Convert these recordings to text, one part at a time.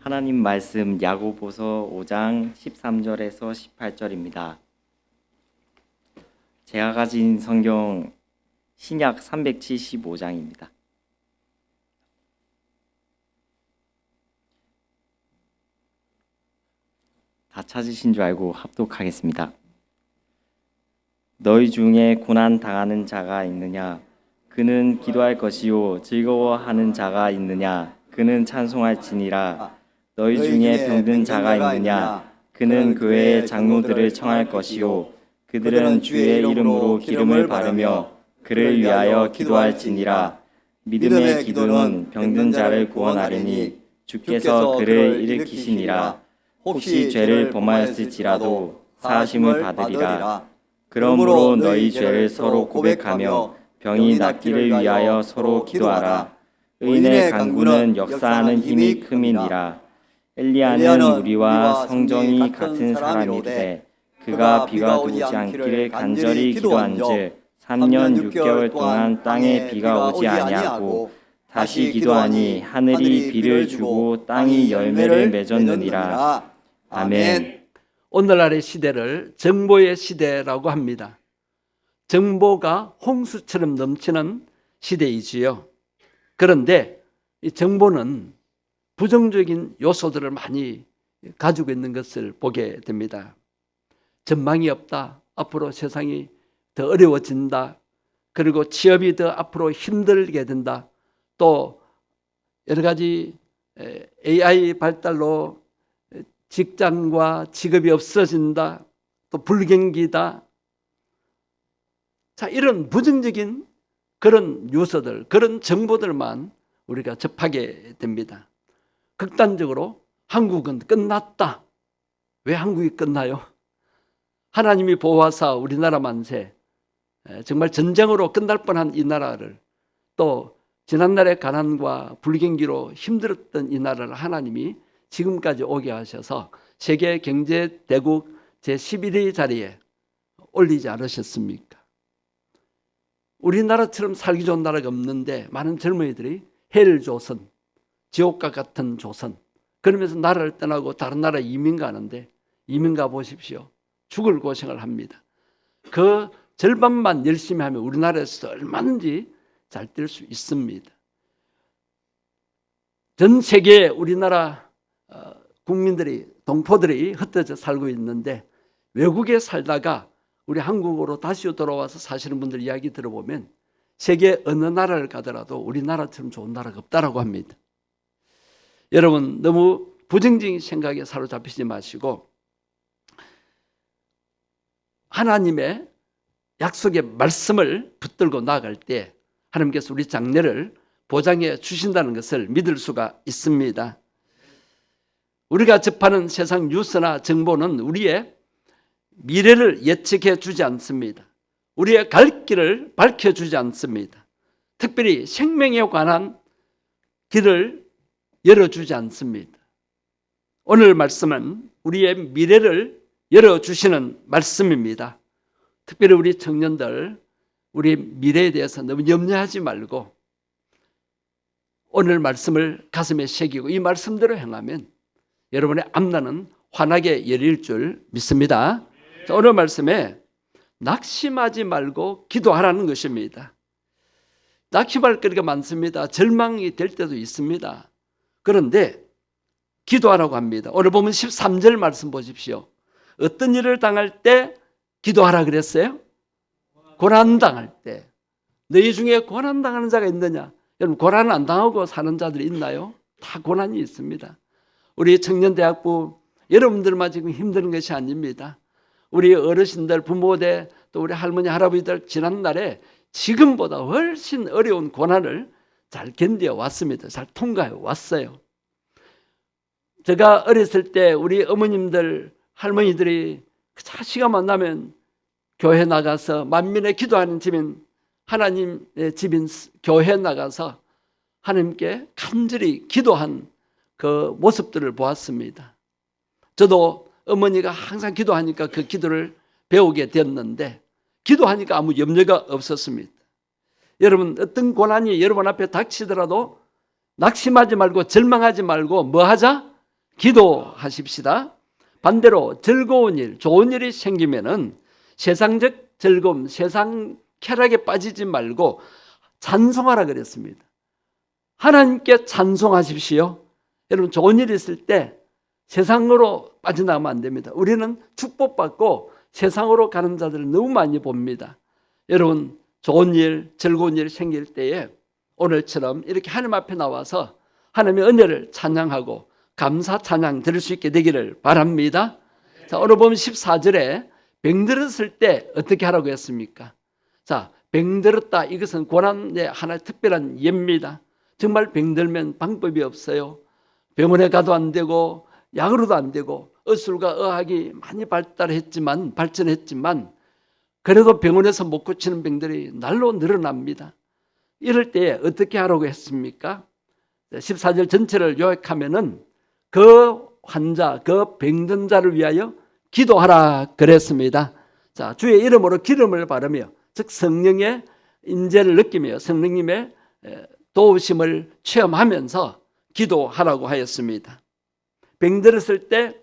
하나님 말씀 야고보서 5장 13절에서 18절입니다. 제가 가진 성경 신약 375장입니다. 다 찾으신 줄 알고 합독하겠습니다. 너희 중에 고난 당하는 자가 있느냐? 그는 기도할 것이요. 즐거워하는 자가 있느냐? 그는 찬송할지니라. 너희 중에 병든 자가 있느냐? 그는 교회의 장로들을 청할 것이요. 그들은 주의 이름으로 기름을 바르며 그를 위하여 기도할지니라. 믿음의 기도는 병든 자를 구원하리니 주께서 그를 일으키시니라. 혹시 죄를 범하였을지라도 사하심을 받으리라. 그러므로 너희 죄를 서로 고백하며 병이 낫기를 위하여 서로 기도하라. 의인의 간구는 역사하는 힘이 큼이니라. 엘리야는 우리와 성정이 같은 사람이되 그가 비가 오지 않기를 간절히 기도한즉 3년 6개월 동안 땅에 비가 오지 아니하고 다시 기도하니 하늘이 비를 주고 땅이 열매를 맺었느니라. 아멘. 오늘날의 시대를 정보의 시대라고 합니다. 정보가 홍수처럼 넘치는 시대이지요. 그런데 이 정보는 부정적인 요소들을 많이 가지고 있는 것을 보게 됩니다. 전망이 없다. 앞으로 세상이 더 어려워진다. 그리고 취업이 더 앞으로 힘들게 된다. 또 여러 가지 AI 발달로 직장과 직업이 없어진다. 또 불경기다. 자, 이런 부정적인 그런 요소들, 그런 정보들만 우리가 접하게 됩니다. 극단적으로 한국은 끝났다. 왜 한국이 끝나요? 하나님이 보호하사 우리나라 만세, 정말 전쟁으로 끝날 뻔한 이 나라를, 또 지난날의 가난과 불경기로 힘들었던 이 나라를 하나님이 지금까지 오게 하셔서 세계 경제 대국 제11위 자리에 올리지 않으셨습니까? 우리나라처럼 살기 좋은 나라가 없는데 많은 젊은이들이 헬조선, 지옥과 같은 조선, 그러면서 나라를 떠나고 다른 나라에 이민 가는데, 이민 가 보십시오. 죽을 고생을 합니다. 그 절반만 열심히 하면 우리나라에서 얼마든지 잘 될 수 있습니다. 전 세계에 우리나라 국민들이, 동포들이 흩어져 살고 있는데, 외국에 살다가 우리 한국으로 다시 돌아와서 사시는 분들 이야기 들어보면 세계 어느 나라를 가더라도 우리나라처럼 좋은 나라가 없다라고 합니다. 여러분, 너무 부정적인 생각에 사로잡히지 마시고 하나님의 약속의 말씀을 붙들고 나아갈 때 하나님께서 우리 장래를 보장해 주신다는 것을 믿을 수가 있습니다. 우리가 접하는 세상 뉴스나 정보는 우리의 미래를 예측해 주지 않습니다. 우리의 갈 길을 밝혀주지 않습니다. 특별히 생명에 관한 길을 열어주지 않습니다. 오늘 말씀은 우리의 미래를 열어주시는 말씀입니다. 특별히 우리 청년들, 우리 미래에 대해서 너무 염려하지 말고 오늘 말씀을 가슴에 새기고 이 말씀대로 행하면 여러분의 앞날은 환하게 열릴 줄 믿습니다. 자, 오늘 말씀에 낙심하지 말고 기도하라는 것입니다. 낙심할 거리가 많습니다. 절망이 될 때도 있습니다. 그런데 기도하라고 합니다. 오늘 보면 13절 말씀 보십시오. 어떤 일을 당할 때 기도하라 그랬어요? 고난당할 때. 너희 중에 고난당하는 자가 있느냐? 여러분, 고난을 안 당하고 사는 자들이 있나요? 다 고난이 있습니다. 우리 청년대학부 여러분들만 지금 힘든 것이 아닙니다. 우리 어르신들, 부모들, 또 우리 할머니, 할아버지들 지난날에 지금보다 훨씬 어려운 고난을 잘 견뎌 왔습니다. 잘 통과해 왔어요. 제가 어렸을 때 우리 어머님들, 할머니들이 시간 만나면 교회 나가서 만민의 기도하는 집인 하나님의 집인 교회 나가서 하나님께 간절히 기도한 그 모습들을 보았습니다. 저도 어머니가 항상 기도하니까 그 기도를 배우게 됐는데 기도하니까 아무 염려가 없었습니다. 여러분, 어떤 고난이 여러분 앞에 닥치더라도 낙심하지 말고 절망하지 말고 뭐 하자? 기도하십시다. 반대로 즐거운 일, 좋은 일이 생기면은 세상적 즐거움, 세상 쾌락에 빠지지 말고 찬송하라 그랬습니다. 하나님께 찬송하십시오. 여러분 좋은 일이 있을 때 세상으로 빠져나가면 안 됩니다. 우리는 축복받고 세상으로 가는 자들을 너무 많이 봅니다. 여러분 좋은 일, 즐거운 일 생길 때에 오늘처럼 이렇게 하나님 앞에 나와서 하나님의 은혜를 찬양하고 감사 찬양 드릴 수 있게 되기를 바랍니다. 자, 오늘 보면 14절에 병들었을 때 어떻게 하라고 했습니까? 자, 병들었다. 이것은 고난의 하나의 특별한 예입니다. 정말 병들면 방법이 없어요. 병원에 가도 안 되고 약으로도 안 되고 의술과 의학이 많이 발전했지만 그래도 병원에서 못 고치는 병들이 날로 늘어납니다. 이럴 때 어떻게 하라고 했습니까? 14절 전체를 요약하면은 그 환자, 그 병든 자를 위하여 기도하라 그랬습니다. 자, 주의 이름으로 기름을 바르며 즉 성령의 인재를 느끼며 성령님의 도우심을 체험하면서 기도하라고 하였습니다. 병들었을 때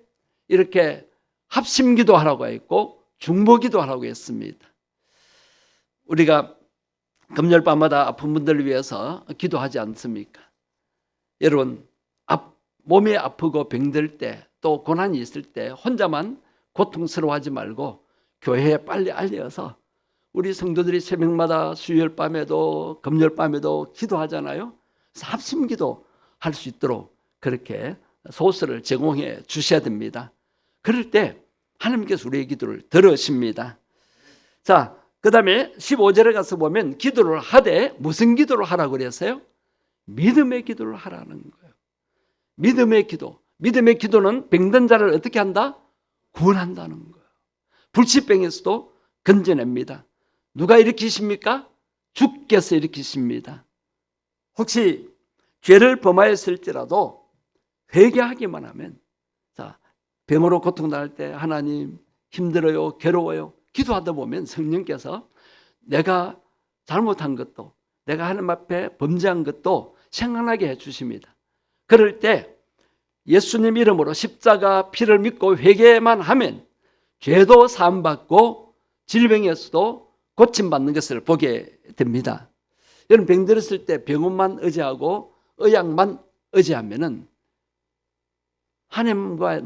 이렇게 합심 기도하라고 했고 중보 기도하라고 했습니다. 우리가 금요일 밤마다 아픈 분들을 위해서 기도하지 않습니까? 여러분 몸이 아프고 병들 때 또 고난이 있을 때 혼자만 고통스러워하지 말고 교회에 빨리 알려서 우리 성도들이 새벽마다 수요일 밤에도 금요일 밤에도 기도하잖아요. 그래서 합심기도 할 수 있도록 그렇게 소스를 제공해 주셔야 됩니다. 그럴 때 하나님께서 우리의 기도를 들으십니다. 자, 그 다음에 15절에 가서 보면 기도를 하되 무슨 기도를 하라고 그랬어요? 믿음의 기도를 하라는 거예요. 믿음의 기도. 믿음의 기도는 병든 자를 어떻게 한다? 구원한다는 거예요. 불치병에서도 건져냅니다. 누가 일으키십니까? 주께서 일으키십니다. 혹시 죄를 범하였을지라도 회개하기만 하면, 자, 병으로 고통당할 때 하나님 힘들어요, 괴로워요 기도하다 보면 성령께서 내가 잘못한 것도 내가 하나님 앞에 범죄한 것도 생각나게 해주십니다. 그럴 때 예수님 이름으로 십자가 피를 믿고 회개만 하면 죄도 사함받고 질병에서도 고침받는 것을 보게 됩니다. 여러분 병들었을 때 병원만 의지하고 의학만 의지하면은 하나님과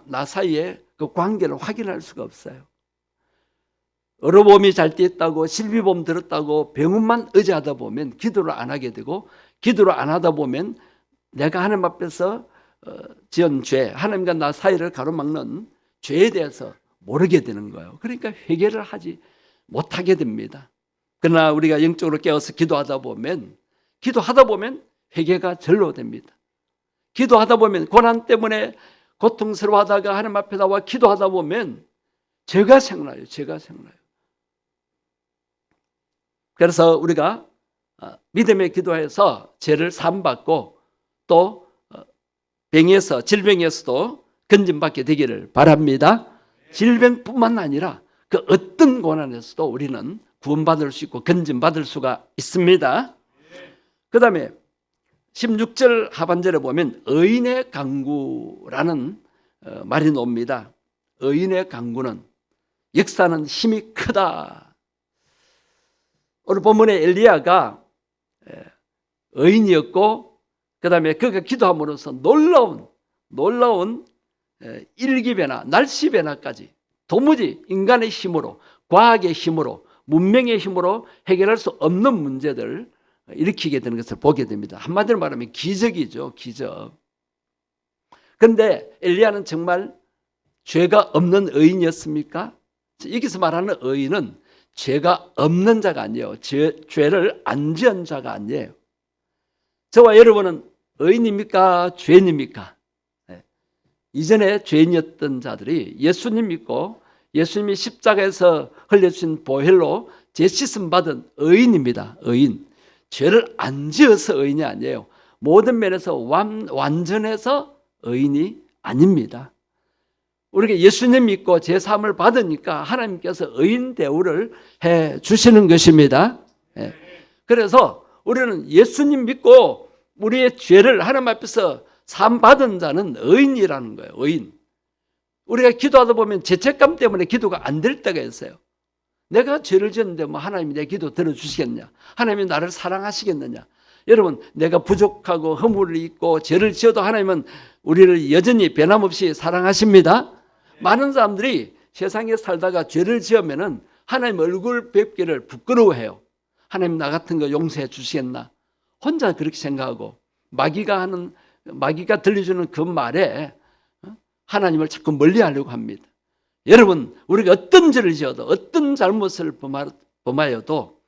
나 사이에 그 관계를 확인할 수가 없어요. 의료보험이 잘 돼 있다고 실비보험 들었다고 병원만 의지하다 보면 기도를 안 하게 되고 기도를 안 하다 보면 내가 하나님 앞에서 지은 죄, 하나님과 나 사이를 가로막는 죄에 대해서 모르게 되는 거예요. 그러니까 회개를 하지 못하게 됩니다. 그러나 우리가 영적으로 깨어서 기도하다 보면 회개가 절로 됩니다. 기도하다 보면 고난 때문에 고통스러워하다가 하나님 앞에 나와 기도하다 보면 죄가 생각나요. 그래서 우리가 믿음의 기도에서 죄를 사함받고 또 병에서 질병에서도 건짐받게 되기를 바랍니다. 질병뿐만 아니라 그 어떤 고난에서도 우리는 구원받을 수 있고 건짐받을 수가 있습니다. 그 다음에 16절 하반절에 보면 의인의 강구라는 말이 나옵니다. 의인의 강구는 역사는 힘이 크다. 오늘 본문에 엘리야가 의인이었고 그 다음에 그가 기도함으로써 놀라운 일기변화, 날씨 변화까지 도무지 인간의 힘으로, 과학의 힘으로, 문명의 힘으로 해결할 수 없는 문제들을 일으키게 되는 것을 보게 됩니다. 한마디로 말하면 기적이죠, 기적. 그런데 엘리야는 정말 죄가 없는 의인이었습니까? 여기서 말하는 의인은 죄가 없는 자가 아니에요. 죄를 안 지은 자가 아니에요. 저와 여러분은 의인입니까? 죄인입니까? 네. 이전에 죄인이었던 자들이 예수님 믿고 예수님이 십자가에서 흘려주신 보혈로 죄씻음 받은 의인입니다. 의인. 죄를 안 지어서 의인이 아니에요. 모든 면에서 완전해서 의인이 아닙니다. 우리가 예수님 믿고 제사함을 받으니까 하나님께서 의인 대우를 해 주시는 것입니다. 그래서 우리는 예수님 믿고 우리의 죄를 하나님 앞에서 산 받은 자는 의인이라는 거예요. 의인. 우리가 기도하다 보면 죄책감 때문에 기도가 안 될 때가 있어요. 내가 죄를 지었는데 뭐 하나님이 내 기도 들어주시겠냐? 하나님이 나를 사랑하시겠느냐? 여러분, 내가 부족하고 허물이 있고 죄를 지어도 하나님은 우리를 여전히 변함없이 사랑하십니다. 많은 사람들이 세상에 살다가 죄를 지으면은 하나님 얼굴 뵙기를 부끄러워해요. 하나님 나 같은 거 용서해 주시겠나? 혼자 그렇게 생각하고 마귀가 들려주는 그 말에 하나님을 자꾸 멀리하려고 합니다. 여러분, 우리가 어떤 죄를 지어도 어떤 잘못을 범하여도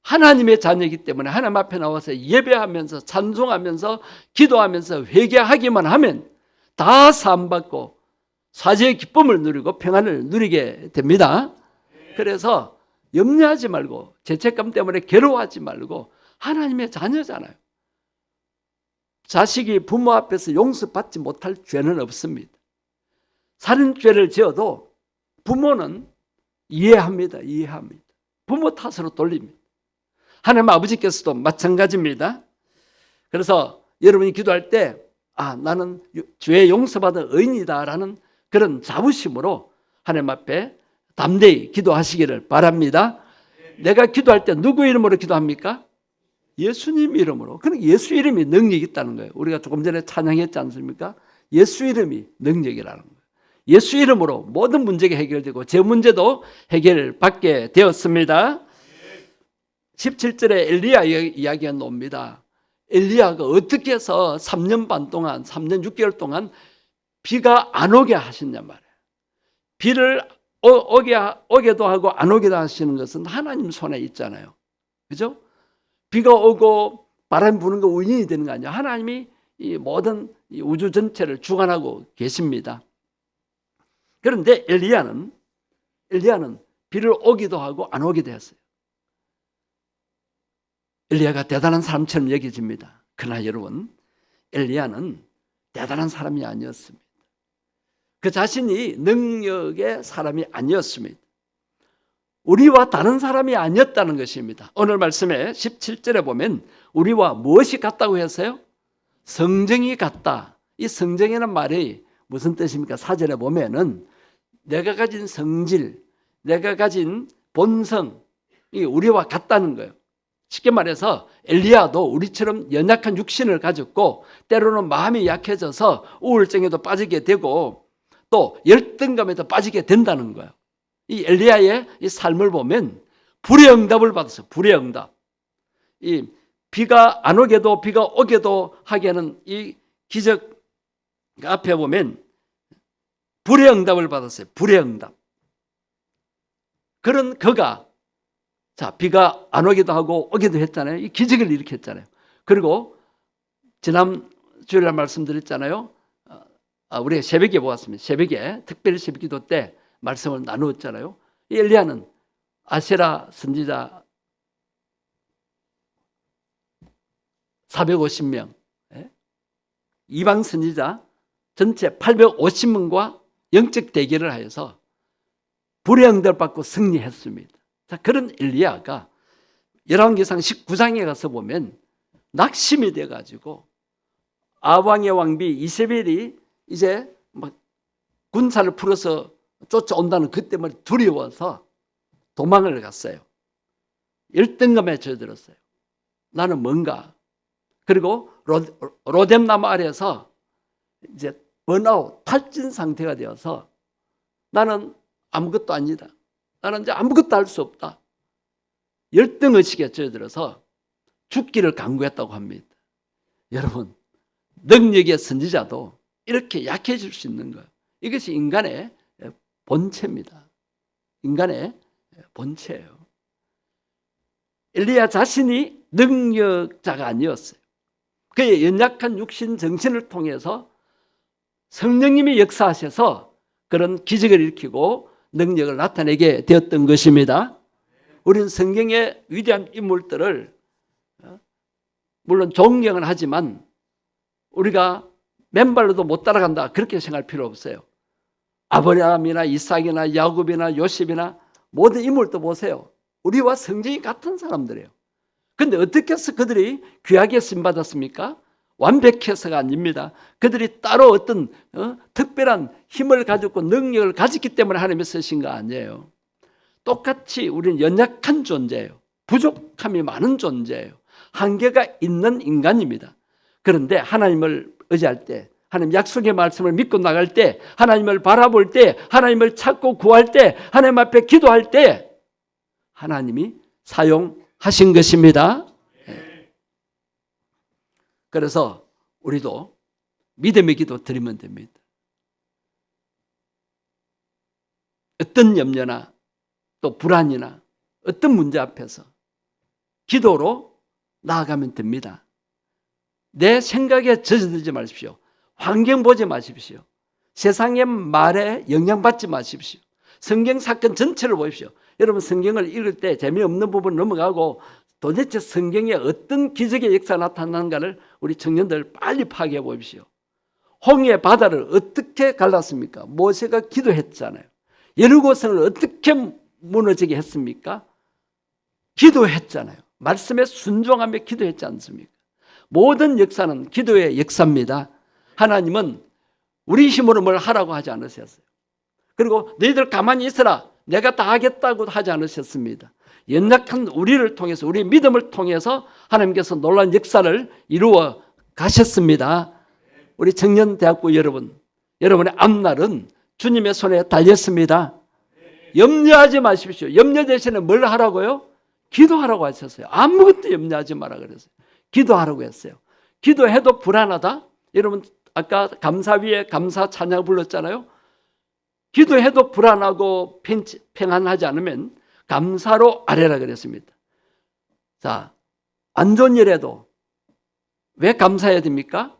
하나님의 자녀이기 때문에 하나님 앞에 나와서 예배하면서 찬송하면서 기도하면서 회개하기만 하면 다 사함받고 사죄의 기쁨을 누리고 평안을 누리게 됩니다. 그래서 염려하지 말고 죄책감 때문에 괴로워하지 말고 하나님의 자녀잖아요. 자식이 부모 앞에서 용서받지 못할 죄는 없습니다. 살인죄를 지어도 부모는 이해합니다. 부모 탓으로 돌립니다. 하나님 아버지께서도 마찬가지입니다. 그래서 여러분이 기도할 때 나는 죄 용서받은 의인이다라는 그런 자부심으로 하나님 앞에 담대히 기도하시기를 바랍니다. 내가 기도할 때 누구 이름으로 기도합니까? 예수님 이름으로. 그러니까 예수 이름이 능력이 있다는 거예요. 우리가 조금 전에 찬양했지 않습니까? 예수 이름이 능력이라는 거예요. 예수 이름으로 모든 문제가 해결되고 제 문제도 해결받게 되었습니다. 17절에 엘리야 이야기가 나옵니다. 엘리야가 어떻게 해서 3년 반 동안 3년 6개월 동안 비가 안 오게 하셨냐 말이에요. 비를 오게도 하고 안 오게도 하시는 것은 하나님 손에 있잖아요. 그죠? 비가 오고 바람이 부는 거 우연이 되는 거 아니에요. 하나님이 이 모든 이 우주 전체를 주관하고 계십니다. 그런데 엘리야는 비를 오기도 하고 안 오기도 했어요. 엘리야가 대단한 사람처럼 여겨집니다. 그러나 여러분, 엘리야는 대단한 사람이 아니었습니다. 그 자신이 능력의 사람이 아니었습니다. 우리와 다른 사람이 아니었다는 것입니다. 오늘 말씀에 17절에 보면 우리와 무엇이 같다고 했어요? 성정이 같다. 이 성정이라는 말이 무슨 뜻입니까? 4절에 보면은 내가 가진 성질, 내가 가진 본성이 우리와 같다는 거예요. 쉽게 말해서 엘리야도 우리처럼 연약한 육신을 가졌고 때로는 마음이 약해져서 우울증에도 빠지게 되고 또 열등감에도 빠지게 된다는 거예요. 이 엘리야의 이 삶을 보면 불의 응답을 받았어요. 불의 응답. 이 비가 안 오게도 비가 오게도 하게 하는 이 기적 앞에 보면 불의 응답을 받았어요. 불의 응답. 그런 그가 비가 안 오기도 하고 오기도 했잖아요. 이 기적을 일으켰잖아요. 그리고 지난 주일날 말씀드렸잖아요. 우리가 새벽에 보았습니다. 새벽에 특별히 새벽 기도 때 말씀을 나누었잖아요. 이 엘리야는 아세라 선지자 450명, 이방 선지자 전체 850명과 영적 대결을 하여서 불의 응답을 받고 승리했습니다. 자, 그런 엘리야가 열왕기상 19장에 가서 보면 낙심이 돼가지고 아왕의 왕비 이세벨이 이제 막 군사를 풀어서 쫓아온다는 그 때문에 두려워서 도망을 갔어요. 열등감에 젖들었어요. 나는 뭔가. 그리고 로뎀나무 아래에서 이제 번아웃, 탈진 상태가 되어서 나는 아무것도 아니다. 나는 이제 아무것도 할 수 없다. 열등의식에 젖들어서 죽기를 강구했다고 합니다. 여러분, 능력의 선지자도 이렇게 약해질 수 있는 거예요. 이것이 인간의 본체입니다. 인간의 본체예요. 엘리야 자신이 능력자가 아니었어요. 그의 연약한 육신 정신을 통해서 성령님이 역사하셔서 그런 기적을 일으키고 능력을 나타내게 되었던 것입니다. 우리는 성경의 위대한 인물들을 물론 존경은 하지만 우리가 맨발로도 못 따라간다 그렇게 생각할 필요 없어요. 아브라함이나 이삭이나 야곱이나 요셉이나 모든 인물도 보세요. 우리와 성정이 같은 사람들이에요. 그런데 어떻게 해서 그들이 귀하게 쓰임받았습니까? 완벽해서가 아닙니다. 그들이 따로 어떤 특별한 힘을 가졌고 능력을 가졌기 때문에 하나님이 쓰신 거 아니에요. 똑같이 우리는 연약한 존재예요. 부족함이 많은 존재예요. 한계가 있는 인간입니다. 그런데 하나님을 의지할 때, 하나님 약속의 말씀을 믿고 나갈 때, 하나님을 바라볼 때, 하나님을 찾고 구할 때, 하나님 앞에 기도할 때 하나님이 사용하신 것입니다. 그래서 우리도 믿음의 기도 드리면 됩니다. 어떤 염려나 또 불안이나 어떤 문제 앞에서 기도로 나아가면 됩니다. 내 생각에 젖어들지 마십시오. 환경 보지 마십시오. 세상의 말에 영향받지 마십시오. 성경 사건 전체를 보십시오. 여러분 성경을 읽을 때 재미없는 부분 넘어가고 도대체 성경에 어떤 기적의 역사가 나타나는가를 우리 청년들 빨리 파악해 보십시오. 홍해 바다를 어떻게 갈랐습니까? 모세가 기도했잖아요. 여리고성을 어떻게 무너지게 했습니까? 기도했잖아요. 말씀에 순종하며 기도했지 않습니까? 모든 역사는 기도의 역사입니다. 하나님은 우리 힘으로 뭘 하라고 하지 않으셨어요. 그리고 너희들 가만히 있어라, 내가 다 하겠다고 하지 않으셨습니다. 연약한 우리를 통해서, 우리 믿음을 통해서 하나님께서 놀라운 역사를 이루어 가셨습니다. 우리 청년대학부 여러분, 여러분의 앞날은 주님의 손에 달렸습니다. 염려하지 마십시오. 염려 대신에 뭘 하라고요? 기도하라고 하셨어요. 아무것도 염려하지 마라 그랬어요. 기도하라고 했어요. 기도해도 불안하다? 여러분 아까 감사위에 감사 찬양 불렀잖아요. 기도해도 불안하고 평안하지 않으면 감사로 아뢰라 그랬습니다. 자, 안 좋은 일에도 왜 감사해야 됩니까?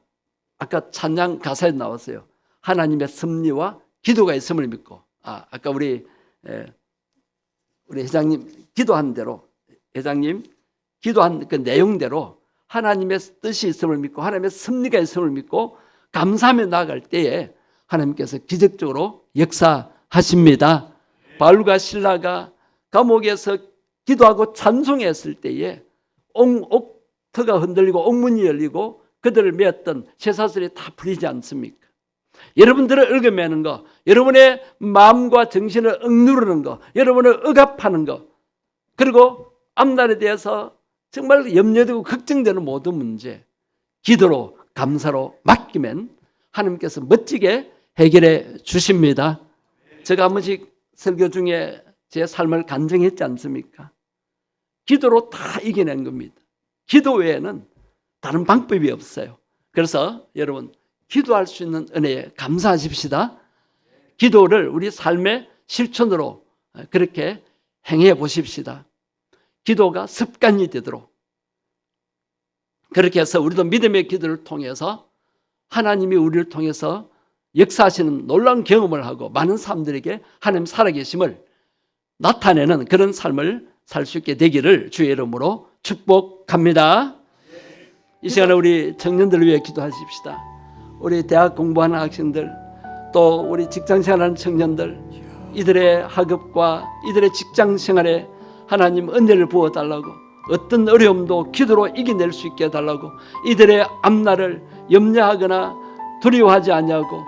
아까 찬양 가사에 나왔어요. 하나님의 섭리와 기도가 있음을 믿고. 아까 우리 회장님 기도한 대로, 회장님 기도한 그 내용대로 하나님의 뜻이 있음을 믿고 하나님의 섭리가 있음을 믿고 감사하며 나아갈 때에 하나님께서 기적적으로 역사하십니다. 바울과 실라가 감옥에서 기도하고 찬송했을 때에 옥터가 흔들리고 옥문이 열리고 그들을 메었던 쇠사슬이 다 풀리지 않습니까? 여러분들을 얽어매는 거, 여러분의 마음과 정신을 억누르는 거, 여러분을 억압하는 거, 그리고 앞날에 대해서 정말 염려되고 걱정되는 모든 문제 기도로 감사로 맡기면 하나님께서 멋지게 해결해 주십니다. 제가 한 번씩 설교 중에 제 삶을 간증했지 않습니까? 기도로 다 이겨낸 겁니다. 기도 외에는 다른 방법이 없어요. 그래서 여러분 기도할 수 있는 은혜에 감사하십시다. 기도를 우리 삶의 실천으로 그렇게 행해 보십시다. 기도가 습관이 되도록 그렇게 해서 우리도 믿음의 기도를 통해서 하나님이 우리를 통해서 역사하시는 놀라운 경험을 하고 많은 사람들에게 하나님 살아계심을 나타내는 그런 삶을 살 수 있게 되기를 주의 이름으로 축복합니다. 이 시간에 우리 청년들을 위해 기도하십시다. 우리 대학 공부하는 학생들, 또 우리 직장 생활하는 청년들, 이들의 학업과 이들의 직장 생활에 하나님 은혜를 부어달라고, 어떤 어려움도 기도로 이겨낼 수 있게 해달라고, 이들의 앞날을 염려하거나 두려워하지 아니하고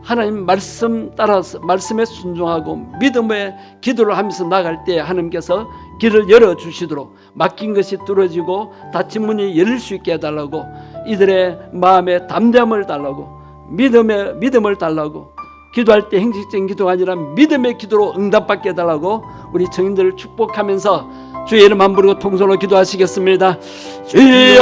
하나님 말씀 따라서 말씀에 순종하고 믿음의 기도를 하면서 나갈 때 하나님께서 길을 열어주시도록, 막힌 것이 뚫어지고 닫힌 문이 열릴 수 있게 해달라고, 이들의 마음에 담대함을 달라고, 믿음을 달라고, 기도할 때 형식적인 기도가 아니라 믿음의 기도로 응답받게 해달라고 우리 청년들을 축복하면서 주의 이름 한 부르고 통성으로 기도하시겠습니다. 주여,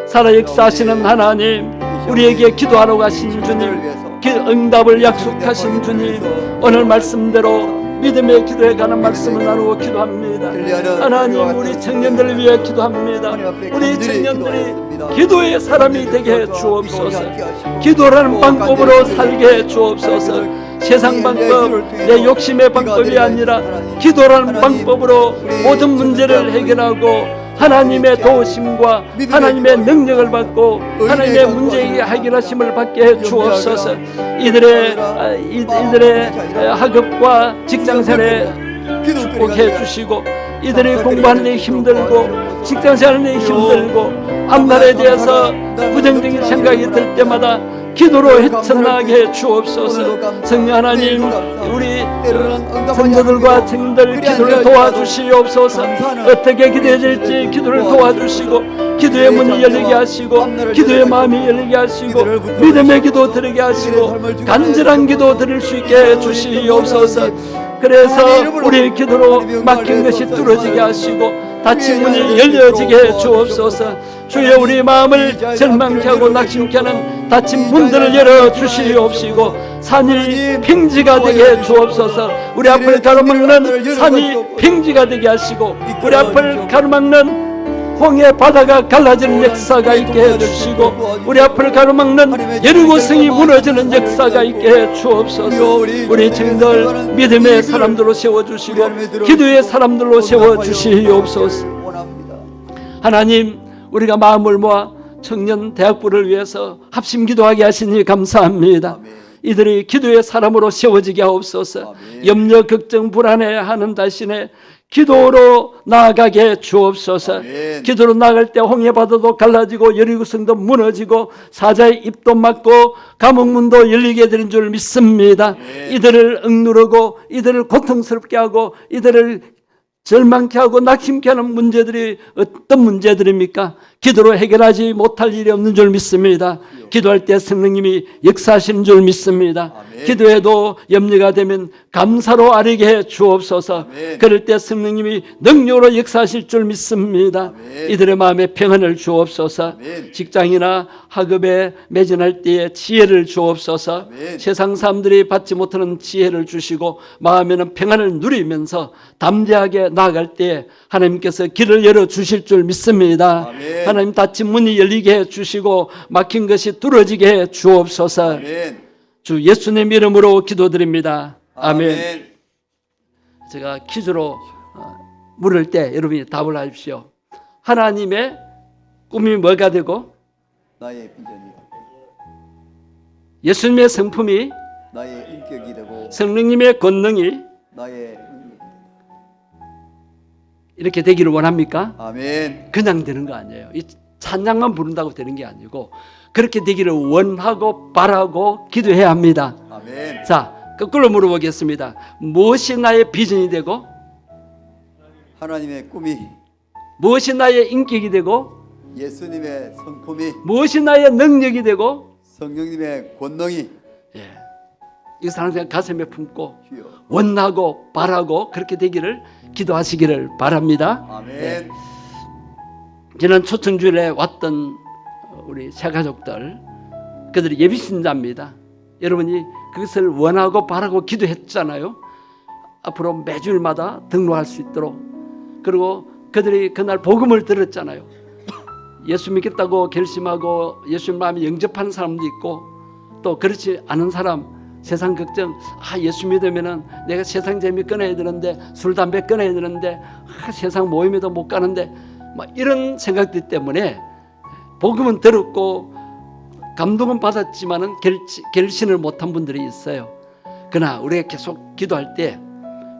살아 역사하시는 하나님, 우리에게 기도하라고 하신 주님, 응답을 약속하신 주님, 오늘 말씀대로 믿음의 기도에 관한 말씀을 나누고 기도합니다. 하나님, 우리 청년들을 위해 기도합니다. 우리 청년들이 기도의 사람이 되게 해 주옵소서. 기도라는 방법으로 살게 해 주옵소서. 세상 방법, 내 욕심의 방법이 아니라 기도라는 방법으로 모든 문제를 해결하고 하나님의 도우심과 하나님의 능력을 받고 하나님의 문제 해결하심을 받게 해 주옵소서. 이들의 학업과 직장생활에 축복해 주시고 이들이 공부하는 데 힘들고 직장생활하는 데 힘들고 앞날에 대해서 부정적인 생각이 들 때마다 기도로 헤쳐나가게 해 주옵소서. 성령 하나님, 우리 성도들과 증인들 기도를 도와주시옵소서. 어떻게 기도해야 될지 기도를 도와주시고, 기도의 문이 열리게 하시고, 기도의 마음이 열리게 하시고, 믿음의 기도 드리게 하시고, 간절한 기도 드릴 수 있게 해 주시옵소서. 그래서 우리의 기도로 막힌 것이 뚫어지게 하시고, 닫힌 문이 열려지게 해 주옵소서. 주여, 우리 마음을 절망케 하고 낙심케 하는 닫힌 문들을 열어 주시옵시고, 산이 평지가 되게 해 주옵소서. 우리 앞을 가로막는 산이 평지가 되게 하시고, 우리 앞을 가로막는 홍해 바다가 갈라지는 역사가 있게 해주시고, 우리 앞을 가로막는 여리고성이 무너지는 역사가 있게 해 주옵소서. 우리 증인들 믿음의 사람들로 세워주시고, 기도의 사람들로 세워주시옵소서. 하나님, 우리가 마음을 모아 청년 대학부를 위해서 합심 기도하게 하시니 감사합니다. 이들이 기도의 사람으로 세워지게 하옵소서. 염려, 걱정, 불안해하는 대신에 기도로 나아가게 주옵소서. 아멘. 기도로 나아갈 때 홍해바다도 갈라지고 여리고성도 무너지고 사자의 입도 막고 감옥문도 열리게 되는 줄 믿습니다. 아멘. 이들을 억누르고 이들을 고통스럽게 하고 이들을 절망케 하고 낙심케 하는 문제들이 어떤 문제들입니까? 기도로 해결하지 못할 일이 없는 줄 믿습니다. 기도할 때 성령님이 역사하시는 줄 믿습니다. 아멘. 기도에도 염려가 되면 감사로 아뢰게 해 주옵소서. 아멘. 그럴 때 성령님이 능력으로 역사하실 줄 믿습니다. 아멘. 이들의 마음에 평안을 주옵소서. 아멘. 직장이나 학업에 매진할 때에 지혜를 주옵소서. 아멘. 세상 사람들이 받지 못하는 지혜를 주시고 마음에는 평안을 누리면서 담대하게 나아갈 때 하나님께서 길을 열어 주실 줄 믿습니다. 아멘. 하나님, 닫힌 문이 열리게 해 주시고 막힌 것이 뚫어지게 해 주옵소서. 아멘. 주 예수님 이름으로 기도드립니다. 아멘. 제가 퀴즈로 물을 때 여러분이 답을 하십시오. 하나님의 꿈이 뭐가 되고, 나의 비전이, 예수님의 성품이, 나의 인격이 되고, 성령님의 권능이 나의 이렇게 되기를 원합니까? 아멘. 그냥 되는 거 아니에요. 이 찬양만 부른다고 되는 게 아니고 그렇게 되기를 원하고 바라고 기도해야 합니다. 아멘. 자, 거꾸로 물어보겠습니다. 무엇이 나의 비전이 되고, 하나님의 꿈이, 무엇이 나의 인격이 되고, 예수님의 성품이, 무엇이 나의 능력이 되고, 성령님의 권능이, 이것을 항상 가슴에 품고 주여. 원하고 바라고 그렇게 되기를 기도하시기를 바랍니다. 아멘. 지난 초청주일에 왔던 우리 새 가족들, 그들이 예비신자입니다. 여러분이 그것을 원하고 바라고 기도했잖아요. 앞으로 매주일마다 등록할 수 있도록. 그리고 그들이 그날 복음을 들었잖아요. 예수 믿겠다고 결심하고 예수님 마음에 영접하는 사람도 있고, 또 그렇지 않은 사람, 세상 걱정, 예수 믿으면은 내가 세상 재미 끊어야 되는데, 술 담배 끊어야 되는데, 세상 모임에도 못 가는데, 이런 생각들 때문에 복음은 들었고 감동은 받았지만은 결신을 못한 분들이 있어요. 그러나 우리가 계속 기도할 때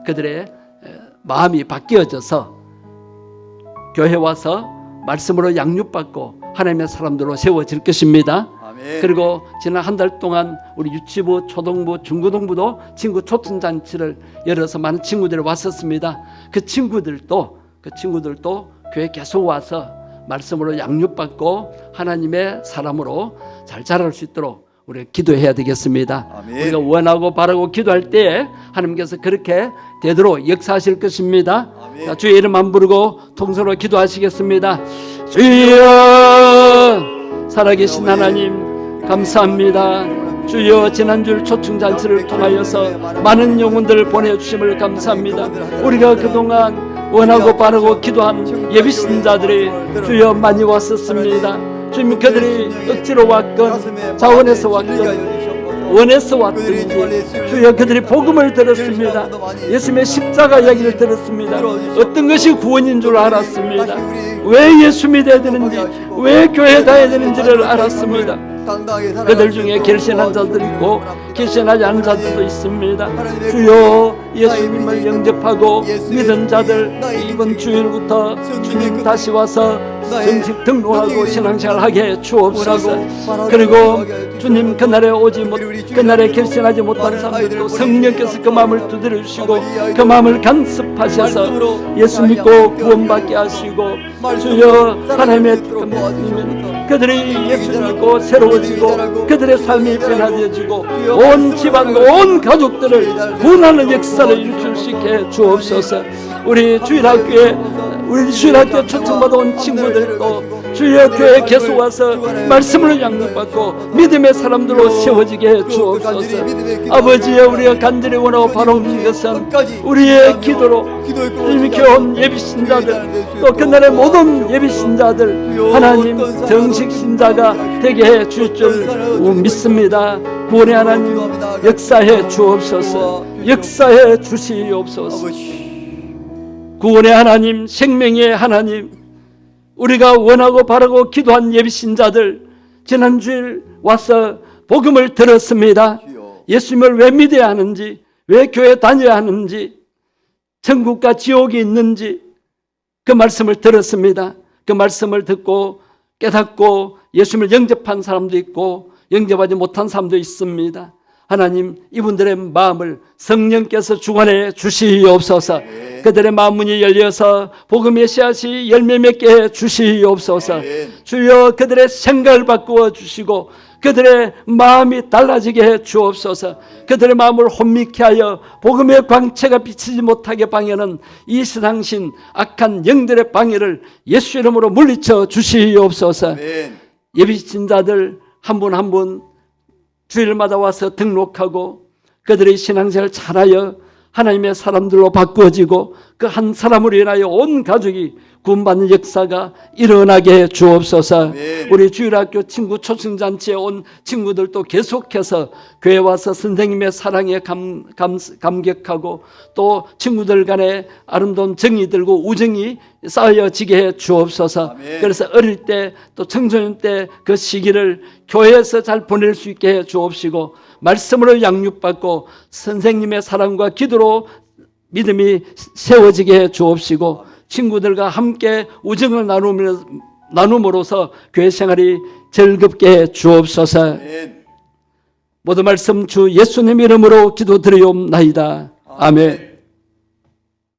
그들의 마음이 바뀌어져서 교회 와서 말씀으로 양육받고 하나님의 사람들로 세워질 것입니다. 아멘. 그리고 지난 한 달 동안 우리 유치부, 초등부, 중고등부도 친구 초청잔치를 열어서 많은 친구들이 왔었습니다. 그 친구들도 교회 계속 와서 말씀으로 양육받고 하나님의 사람으로 잘 자랄 수 있도록 우리가 기도해야 되겠습니다. 아멘. 우리가 원하고 바라고 기도할 때 하나님께서 그렇게 되도록 역사하실 것입니다. 아멘. 자, 주의 이름 안 부르고 통성으로 기도하시겠습니다. 주여, 살아계신 하나님 감사합니다. 주여, 지난주 초청잔치를 통하여서 많은 영혼들을 보내주심을 감사합니다. 우리가 그동안 원하고 바라고 기도한 예비신자들이 주여 많이 왔었습니다. 주님, 그들이 억지로 왔건 자원해서 왔건 원해서 왔든지 주여 그들이 복음을 들었습니다. 예수님의 십자가 이야기를 들었습니다. 어떤 것이 구원인 줄 알았습니다. 왜 예수 믿어야 되는지, 왜 교회 가야 되는지를 알았습니다. 그들 중에 결신한 자들 있고 결신하지 않은 자들도 있습니다. 주여, 예수님을 영접하고 믿은 자들 이번 주일부터 주님 다시 와서 정식 등록하고 신앙생활 하게 주옵소서. 그리고 주님 그날에 오지 못 그날에 결심하지 못한 사람들도 성령께서 그 마음을 두드려 주시고 그 마음을 간섭하셔서 예수 믿고 구원받게 하시고 주여 하나님의 뜻이면 그들이 예수 믿고 새로워지고 그들의 삶이 변화되어지고 온 집안 온 가족들을 구원하는 역사를 일으킬 수 있게 주옵소서. 우리 주일학교 초청받아 온 친구들도 주여 교회에 계속 와서 말씀을 양육받고 믿음의 사람들로 세워지게 해 주옵소서. 아버지여, 우리가 간절히 원하고 바라는 것은 우리의 기도로 이렇게 온 예비신자들 또 그날의 모든 예비신자들 하나님 정식 신자가 되게 해 줄 줄 믿습니다. 구원의 하나님 역사해 주옵소서. 역사해 주시옵소서. 구원의 하나님, 생명의 하나님, 우리가 원하고 바라고 기도한 예비신자들 지난주일 와서 복음을 들었습니다. 예수님을 왜 믿어야 하는지, 왜 교회 다녀야 하는지, 천국과 지옥이 있는지 그 말씀을 들었습니다. 그 말씀을 듣고 깨닫고 예수님을 영접한 사람도 있고 영접하지 못한 사람도 있습니다. 하나님, 이분들의 마음을 성령께서 주관해 주시옵소서. 그들의 마음 문이 열려서 복음의 씨앗이 열매 맺게 해 주시옵소서. 주여, 그들의 생각을 바꾸어 주시고 그들의 마음이 달라지게 해 주옵소서. 그들의 마음을 혼미케 하여 복음의 광채가 비치지 못하게 방해하는 이 세상신 악한 영들의 방해를 예수 이름으로 물리쳐 주시옵소서. 예비신자들 한 분 한 분 주일마다 와서 등록하고 그들의 신앙생활을 잘하여 하나님의 사람들로 바꾸어지고 그 한 사람으로 인하여 온 가족이 구원받는 역사가 일어나게 해 주옵소서. 우리 주일학교 친구 초청잔치에 온 친구들도 계속해서 교회 와서 선생님의 사랑에 감격하고 또 친구들 간에 아름다운 정이 들고 우정이 쌓여지게 해 주옵소서. 그래서 어릴 때 또 청소년 때 그 시기를 교회에서 잘 보낼 수 있게 해 주옵시고 말씀으로 양육받고 선생님의 사랑과 기도로 믿음이 세워지게 해 주옵시고 친구들과 함께 우정을 나눔으로써 교회 생활이 즐겁게 해 주옵소서. 모든 말씀 주 예수님 이름으로 기도드리옵나이다. 아멘.